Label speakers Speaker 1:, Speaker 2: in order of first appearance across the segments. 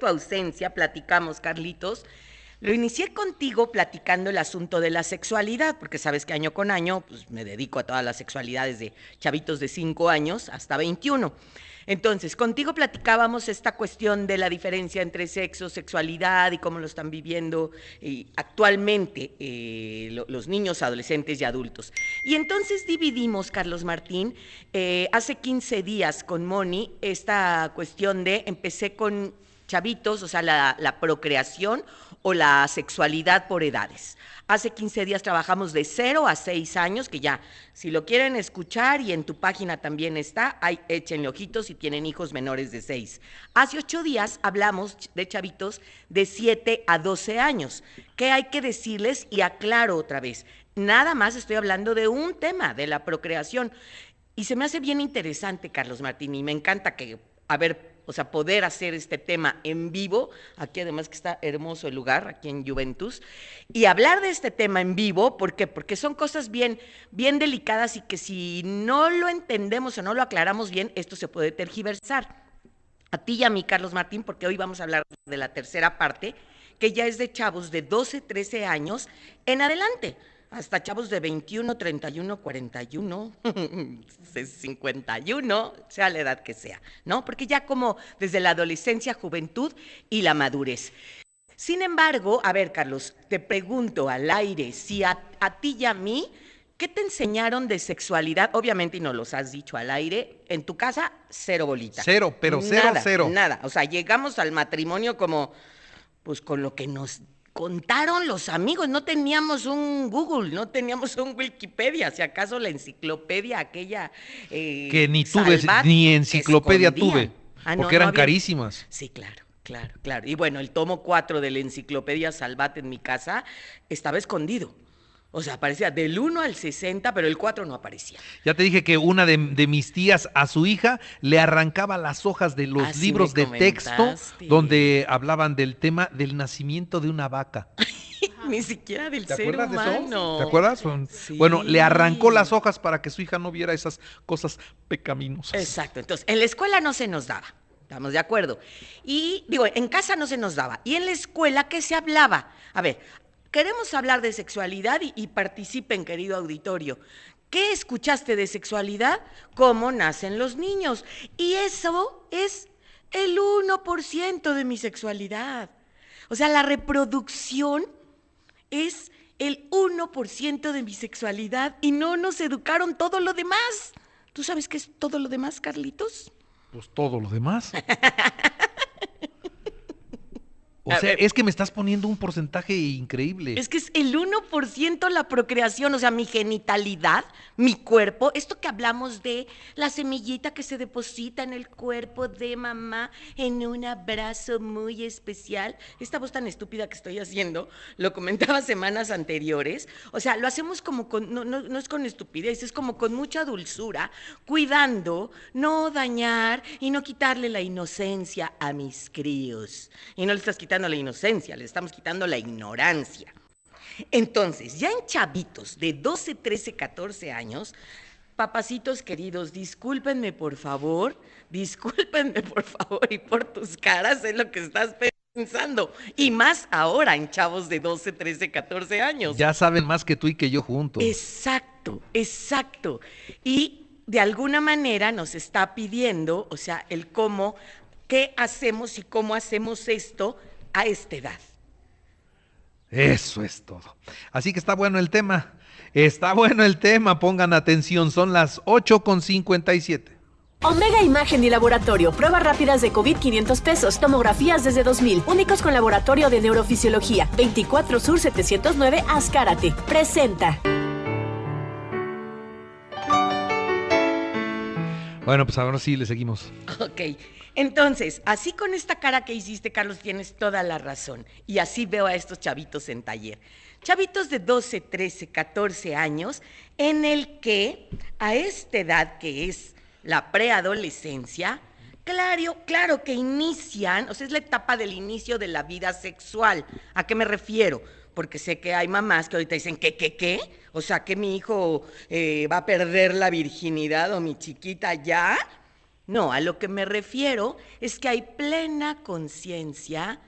Speaker 1: tu ausencia, platicamos, Carlitos. Lo inicié contigo platicando el asunto de la sexualidad, porque sabes que año con año pues, me dedico a todas las sexualidades de chavitos de 5 años hasta 21. Entonces, contigo platicábamos esta cuestión de la diferencia entre sexo, sexualidad y cómo lo están viviendo actualmente los niños, adolescentes y adultos. Y entonces dividimos, Carlos Martín, hace 15 días con Moni, esta cuestión de, empecé con chavitos, o sea, la procreación o la sexualidad por edades. Hace 15 días trabajamos de 0 a 6 años, que ya, si lo quieren escuchar y en tu página también está, ahí échenle ojitos si tienen hijos menores de 6. Hace 8 días hablamos de chavitos de 7 a 12 años. ¿Qué hay que decirles? Y aclaro otra vez, nada más estoy hablando de un tema, de la procreación. Y se me hace bien interesante, Carlos Martín, y me encanta que, a ver, o sea, poder hacer este tema en vivo, aquí además que está hermoso el lugar, aquí en Juventus, y hablar de este tema en vivo, ¿por qué? Porque son cosas bien, bien delicadas y que si no lo entendemos o no lo aclaramos bien, esto se puede tergiversar. A ti y a mí, Carlos Martín, porque hoy vamos a hablar de la tercera parte, que ya es de chavos de 12, 13 años en adelante, hasta chavos de 21, 31, 41, 51, sea la edad que sea, ¿no? Porque ya como desde la adolescencia, juventud y la madurez. Sin embargo, a ver, Carlos, te pregunto al aire, si a ti y a mí, ¿qué te enseñaron de sexualidad? Obviamente, y nos los has dicho al aire, en tu casa, cero bolita.
Speaker 2: Cero, pero cero,
Speaker 1: Nada,
Speaker 2: cero.
Speaker 1: nada. O sea, llegamos al matrimonio como, pues con lo que nos contaron los amigos, no teníamos un Google, no teníamos un Wikipedia, si acaso la enciclopedia aquella
Speaker 2: Que ni tuve,
Speaker 1: Salvat,
Speaker 2: ni enciclopedia
Speaker 1: escondían.
Speaker 2: tuve, porque eran carísimas.
Speaker 1: Sí, claro, claro, claro. Y bueno, el tomo 4 de la enciclopedia Salvat en mi casa estaba escondido. O sea, aparecía del 1 al 60, pero el 4 no aparecía.
Speaker 2: Ya te dije que una de mis tías a su hija le arrancaba las hojas de los
Speaker 1: Así
Speaker 2: libros
Speaker 1: me
Speaker 2: de texto
Speaker 1: comentaste.
Speaker 2: donde hablaban del tema del nacimiento de una vaca.
Speaker 1: Ni siquiera del
Speaker 2: ¿Te
Speaker 1: ser
Speaker 2: acuerdas de eso?
Speaker 1: humano.
Speaker 2: ¿Te acuerdas?
Speaker 1: Sí.
Speaker 2: Bueno, le arrancó las hojas para que su hija no viera esas cosas pecaminosas.
Speaker 1: Exacto. Entonces, en la escuela no se nos daba. ¿Estamos de acuerdo? Y digo, en casa no se nos daba. ¿Y en la escuela qué se hablaba? A ver, queremos hablar de sexualidad y participen, querido auditorio. ¿Qué escuchaste de sexualidad? ¿Cómo nacen los niños? Y eso es el 1% de mi sexualidad. O sea, la reproducción es el 1% de mi sexualidad y no nos educaron todo lo demás. ¿Tú sabes qué es todo lo demás, Carlitos?
Speaker 2: Pues todo lo demás. O
Speaker 1: A
Speaker 2: sea,
Speaker 1: ver.
Speaker 2: es que me estás poniendo un porcentaje increíble.
Speaker 1: Es que es el 1% la procreación, o sea, mi genitalidad, mi cuerpo, esto que hablamos de la semillita que se deposita en el cuerpo de mamá en un abrazo muy especial. Esta voz tan estúpida que estoy haciendo, lo comentaba semanas anteriores, o sea, lo hacemos como con, no es con estupidez, es como con mucha dulzura, cuidando, no dañar y no quitarle la inocencia a mis críos. Y no le estás quitando la inocencia, le estamos quitando la ignorancia. Entonces, ya en chavitos de 12, 13, 14 años, papacitos queridos, discúlpenme por favor, y por tus caras es lo que estás pensando, y más ahora en chavos de 12, 13, 14 años.
Speaker 2: Ya saben más que tú y que yo juntos.
Speaker 1: Exacto, exacto. Y de alguna manera nos está pidiendo, o sea, el cómo, qué hacemos y cómo hacemos esto a esta edad.
Speaker 2: Eso es todo. Así que está bueno el tema. Está bueno el tema. Pongan atención. Son las 8:57.
Speaker 3: Omega Imagen y Laboratorio. Pruebas rápidas de COVID 500 pesos. Tomografías desde 2000. Únicos con laboratorio de neurofisiología. 24 Sur 709 Azcárate. Presenta.
Speaker 2: Bueno, pues ahora sí le seguimos.
Speaker 1: Ok, entonces, así con esta cara que hiciste, Carlos, tienes toda la razón. Y así veo a estos chavitos en taller. Chavitos de 12, 13, 14 años, en el que a esta edad que es la preadolescencia, claro que inician, o sea, es la etapa del inicio de la vida sexual. ¿A qué me refiero? Porque sé que hay mamás que ahorita dicen, ¿qué? O sea, que mi hijo va a perder la virginidad o mi chiquita ya. No, a lo que me refiero es que hay plena conciencia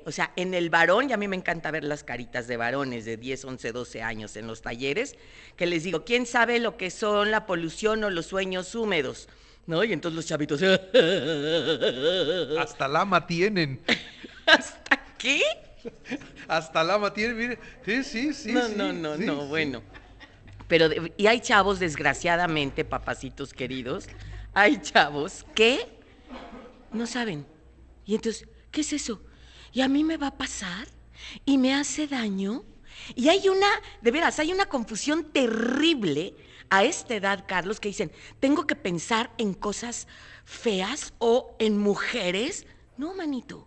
Speaker 1: o sea, en el varón, y a mí me encanta ver las caritas de varones de 10, 11, 12 años en los talleres, que les digo, ¿quién sabe lo que son la polución o los sueños húmedos? ¿No? Y entonces los chavitos...
Speaker 2: Hasta lama tienen.
Speaker 1: ¿Hasta qué?
Speaker 2: Hasta lama tienen, mire. Sí.
Speaker 1: No, bueno. Pero, y hay chavos, desgraciadamente, papacitos queridos, hay chavos que no saben. Y entonces, ¿qué es eso? ¿Y a mí me va a pasar? ¿Y me hace daño? Y hay de veras, hay una confusión terrible a esta edad, Carlos, que dicen, tengo que pensar en cosas feas o en mujeres. No, manito.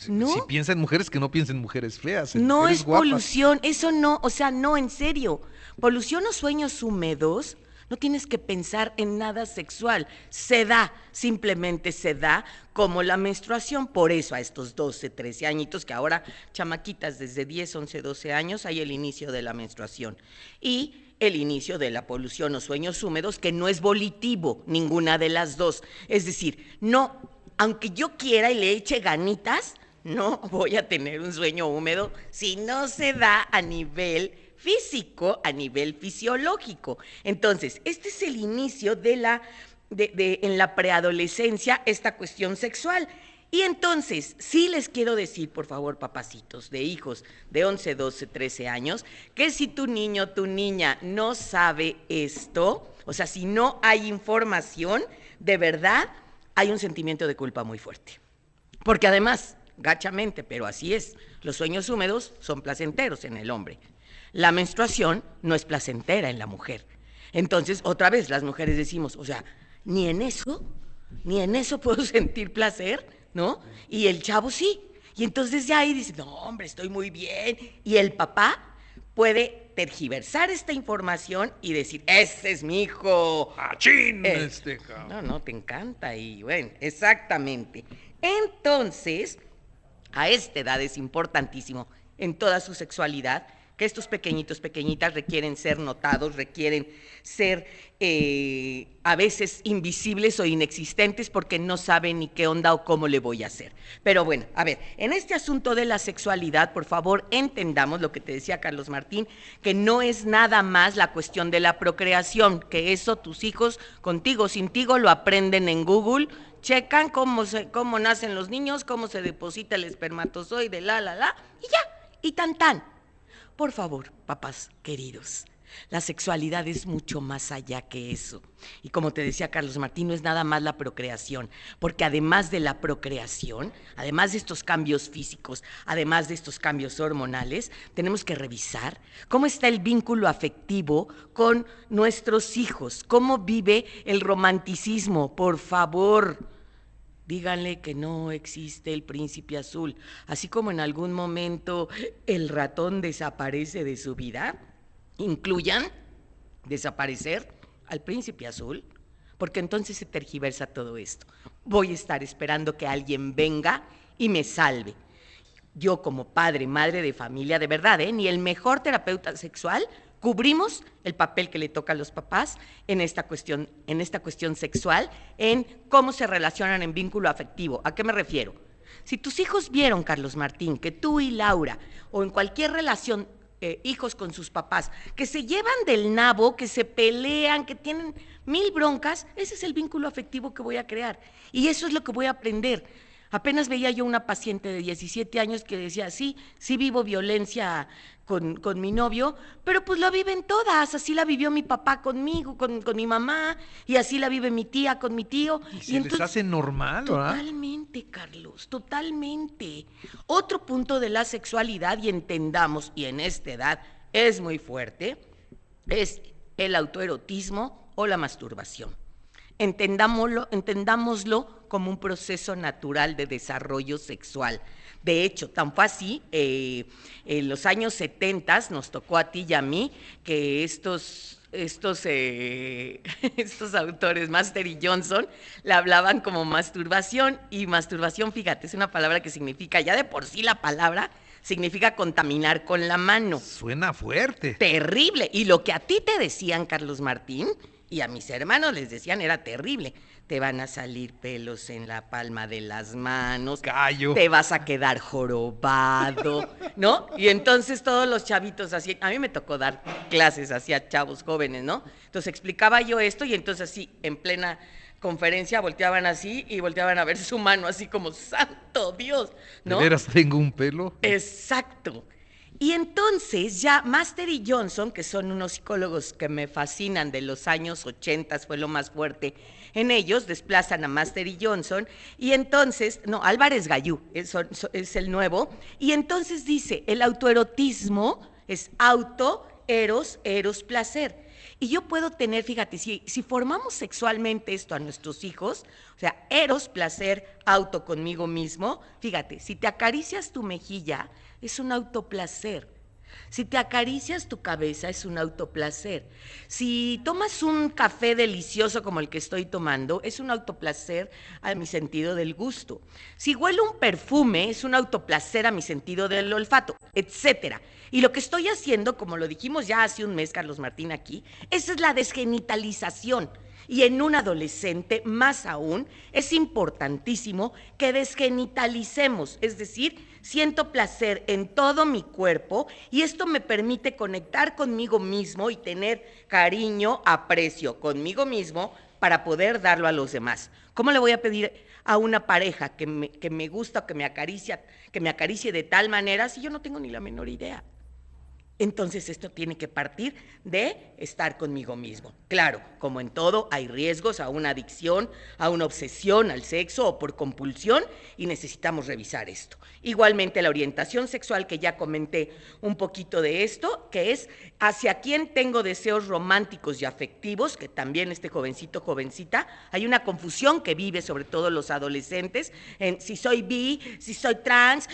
Speaker 1: No.
Speaker 2: Si piensa en mujeres, que no piensa en mujeres feas.
Speaker 1: No
Speaker 2: mujeres
Speaker 1: es
Speaker 2: guapas.
Speaker 1: polución, eso no, o sea, no, en serio. Polución o sueños húmedos, no tienes que pensar en nada sexual. Se da, simplemente se da como la menstruación. Por eso a estos 12, 13 añitos, que ahora chamaquitas desde 10, 11, 12 años, hay el inicio de la menstruación. Y el inicio de la polución o sueños húmedos, que no es volitivo, ninguna de las dos. Es decir, no, aunque yo quiera y le eche ganitas, no voy a tener un sueño húmedo si no se da a nivel físico, a nivel fisiológico. Entonces, este es el inicio en la preadolescencia, esta cuestión sexual. Y entonces, sí les quiero decir, por favor, papacitos de hijos de 11, 12, 13 años, que si tu niño, tu niña no sabe esto, o sea, si no hay información, de verdad, hay un sentimiento de culpa muy fuerte. Porque además, gachamente, pero así es, los sueños húmedos son placenteros en el hombre. La menstruación no es placentera en la mujer. Entonces, otra vez, las mujeres decimos, o sea, ni en eso puedo sentir placer, ¿no? Y el chavo sí. Y entonces ya ahí dice, no, hombre, estoy muy bien. Y el papá puede tergiversar esta información y decir, ese es mi hijo.
Speaker 2: ¡Achín!
Speaker 1: No, te encanta. Y bueno, exactamente. Entonces, a esta edad es importantísimo en toda su sexualidad que estos pequeñitos, pequeñitas requieren ser notados, requieren ser a veces invisibles o inexistentes porque no saben ni qué onda o cómo le voy a hacer. Pero bueno, a ver, en este asunto de la sexualidad, por favor, entendamos lo que te decía Carlos Martín, que no es nada más la cuestión de la procreación, que eso tus hijos, contigo, sin ti, lo aprenden en Google, checan cómo nacen los niños, cómo se deposita el espermatozoide, y ya, y tan. Por favor, papás queridos, la sexualidad es mucho más allá que eso. Y como te decía Carlos Martín, no es nada más la procreación, porque además de la procreación, además de estos cambios físicos, además de estos cambios hormonales, tenemos que revisar cómo está el vínculo afectivo con nuestros hijos, cómo vive el romanticismo, por favor. Díganle que no existe el príncipe azul, así como en algún momento el ratón desaparece de su vida, incluyan desaparecer al príncipe azul, porque entonces se tergiversa todo esto. Voy a estar esperando que alguien venga y me salve. Yo como padre, madre de familia, de verdad, ni el mejor terapeuta sexual cubrimos el papel que le toca a los papás en esta cuestión sexual, en cómo se relacionan en vínculo afectivo. ¿A qué me refiero? Si tus hijos vieron, Carlos Martín, que tú y Laura, o en cualquier relación, hijos con sus papás, que se llevan del nabo, que se pelean, que tienen 1000 broncas, ese es el vínculo afectivo que voy a crear. Y eso es lo que voy a aprender. Apenas veía yo una paciente de 17 años que decía, sí vivo violencia con mi novio, pero pues la viven todas, así la vivió mi papá conmigo, con mi mamá, y así la vive mi tía con mi tío.
Speaker 2: Y se les hace normal, ¿verdad?
Speaker 1: Totalmente, Carlos, totalmente. Otro punto de la sexualidad, y entendamos, y en esta edad es muy fuerte, es el autoerotismo o la masturbación. Entendámoslo como un proceso natural de desarrollo sexual. De hecho, tan fue así, en los años 70 nos tocó a ti y a mí que estos autores, Master y Johnson, la hablaban como masturbación, y masturbación, fíjate, es una palabra que significa, ya de por sí la palabra significa contaminar con la mano.
Speaker 2: Suena fuerte.
Speaker 1: Terrible. Y lo que a ti te decían, Carlos Martín, y a mis hermanos les decían era terrible. te van a salir pelos en la palma de las manos,
Speaker 2: Callo.
Speaker 1: te vas a quedar jorobado, ¿no? Y entonces todos los chavitos así, a mí me tocó dar clases así a chavos jóvenes, ¿no? Entonces explicaba yo esto y entonces así, en plena conferencia, volteaban así y volteaban a ver su mano así como, ¡santo Dios! ¿No?
Speaker 2: ¿De veras tengo un pelo?
Speaker 1: Exacto. Y entonces ya Master y Johnson, que son unos psicólogos que me fascinan de los años 80, fue lo más fuerte en ellos, desplazan a Master y Johnson, y entonces, no, Álvarez Gallú es el nuevo, y entonces dice, el autoerotismo es auto, eros, placer. Y yo puedo tener, fíjate, si formamos sexualmente esto a nuestros hijos, o sea, eros, placer, auto conmigo mismo, fíjate, si te acaricias tu mejilla, es un autoplacer. Si te acaricias tu cabeza, es un autoplacer. Si tomas un café delicioso como el que estoy tomando, es un autoplacer a mi sentido del gusto. Si huelo un perfume, es un autoplacer a mi sentido del olfato, etcétera. Y lo que estoy haciendo, como lo dijimos ya hace un mes, Carlos Martín, aquí, esa es la desgenitalización. Y en un adolescente, más aún, es importantísimo que desgenitalicemos, es decir, siento placer en todo mi cuerpo y esto me permite conectar conmigo mismo y tener cariño, aprecio conmigo mismo para poder darlo a los demás. ¿Cómo le voy a pedir a una pareja que me gusta o que me acaricie de tal manera si yo no tengo ni la menor idea? Entonces esto tiene que partir de estar conmigo mismo. Claro, como en todo, hay riesgos a una adicción, a una obsesión al sexo o por compulsión y necesitamos revisar esto. Igualmente la orientación sexual, que ya comenté un poquito de esto, que es hacia quién tengo deseos románticos y afectivos, que también este jovencito, jovencita, hay una confusión que vive sobre todo los adolescentes en si soy bi, si soy trans,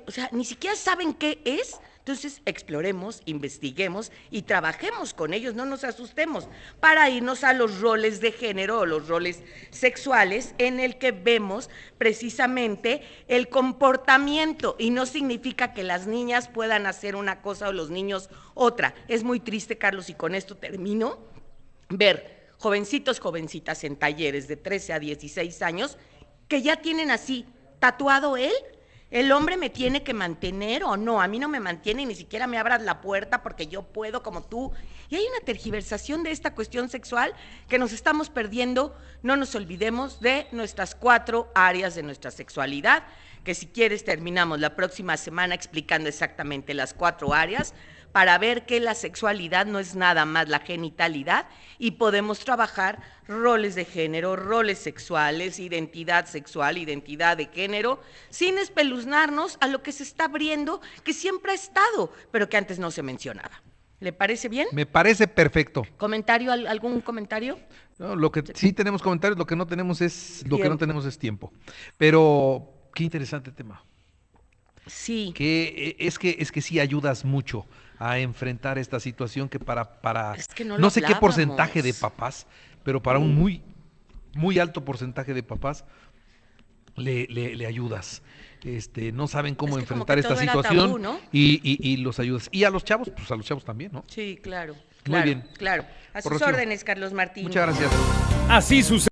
Speaker 1: o sea, ni siquiera saben qué es. Entonces, exploremos, investiguemos y trabajemos con ellos, no nos asustemos, para irnos a los roles de género o los roles sexuales en el que vemos precisamente el comportamiento, y no significa que las niñas puedan hacer una cosa o los niños otra. Es muy triste, Carlos, y con esto termino, ver jovencitos, jovencitas en talleres de 13 a 16 años que ya tienen así tatuado él. ¿El hombre me tiene que mantener o no? A mí no me mantiene y ni siquiera me abras la puerta porque yo puedo como tú. Y hay una tergiversación de esta cuestión sexual que nos estamos perdiendo. No nos olvidemos de nuestras 4 áreas de nuestra sexualidad, que si quieres terminamos la próxima semana explicando exactamente las 4 áreas, para ver que la sexualidad no es nada más la genitalidad y podemos trabajar roles de género, roles sexuales, identidad sexual, identidad de género, sin espeluznarnos a lo que se está abriendo, que siempre ha estado, pero que antes no se mencionaba. ¿Le parece bien?
Speaker 2: Me parece perfecto.
Speaker 1: ¿Comentario? ¿Algún comentario?
Speaker 2: No, lo que sí tenemos comentarios, lo que no tenemos es tiempo. Pero qué interesante tema.
Speaker 1: Sí.
Speaker 2: Que es que sí ayudas mucho a enfrentar esta situación que para
Speaker 1: es que no
Speaker 2: sé qué
Speaker 1: hablábamos.
Speaker 2: porcentaje de papás, pero para un muy alto porcentaje de papás le ayudas. No saben cómo enfrentar esta situación,
Speaker 1: tabú, ¿no?
Speaker 2: y los ayudas. Y a los chavos, pues a los chavos también, ¿no?
Speaker 1: Sí, claro.
Speaker 2: Muy bien.
Speaker 1: Claro. A sus
Speaker 2: Rocío,
Speaker 1: órdenes, Carlos Martín.
Speaker 2: muchas gracias.
Speaker 4: Así sucede.